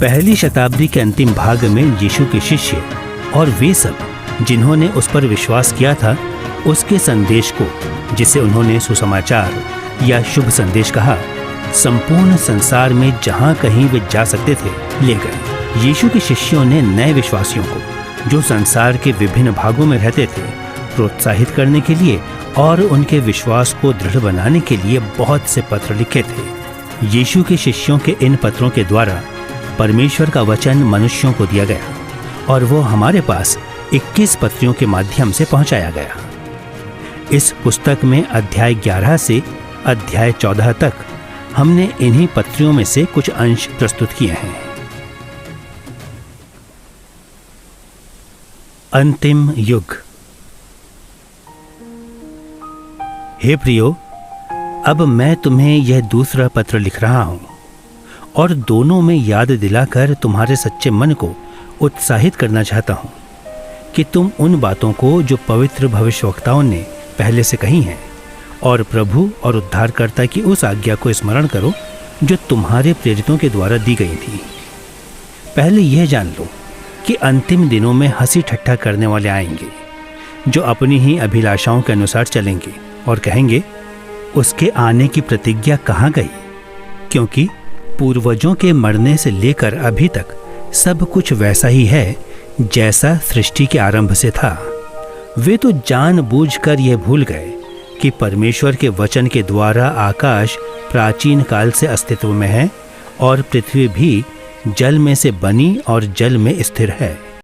पहली शताब्दी के अंतिम भाग में यीशु के शिष्य और वे सब जिन्होंने उस पर विश्वास किया था, उसके संदेश को, जिसे उन्होंने सुसमाचार या शुभ संदेश कहा, संपूर्ण संसार में जहां कहीं वे जा सकते थे ले गए। यीशु के शिष्यों ने नए विश्वासियों को, जो संसार के विभिन्न भागों में रहते थे, प्रोत्साहित करने के लिए और उनके विश्वास को दृढ़ बनाने के लिए बहुत से पत्र लिखे थे। यीशु के शिष्यों के इन पत्रों के द्वारा परमेश्वर का वचन मनुष्यों को दिया गया और वो हमारे पास 21 पत्रियों के माध्यम से पहुंचाया गया। इस पुस्तक में अध्याय 11 से अध्याय 14 तक हमने इन्हीं पत्रियों में से कुछ अंश प्रस्तुत किए हैं। अंतिम युग। हे प्रियो, अब मैं तुम्हें यह दूसरा पत्र लिख रहा हूं और दोनों में याद दिलाकर तुम्हारे सच्चे मन को उत्साहित करना चाहता हूं कि तुम उन बातों को जो पवित्र भविष्यवक्ताओं ने पहले से कही हैं और प्रभु और उद्धारकर्ता की उस आज्ञा को स्मरण करो जो तुम्हारे प्रेरितों के द्वारा दी गई थी। पहले यह जान लो कि अंतिम दिनों में हंसी ठट्ठा करने वाले आएंगे, जो अपनी ही अभिलाषाओं के अनुसार चलेंगे और कहेंगे, उसके आने की प्रतिज्ञा कहाँ गई? क्योंकि पूर्वजों के मरने से लेकर अभी तक सब कुछ वैसा ही है जैसा सृष्टि के आरंभ से था। वे तो जानबूझकर यह भूल गए कि परमेश्वर के वचन के द्वारा आकाश प्राचीन काल से अस्तित्व में है और पृथ्वी भी जल में से बनी और जल में स्थिर है।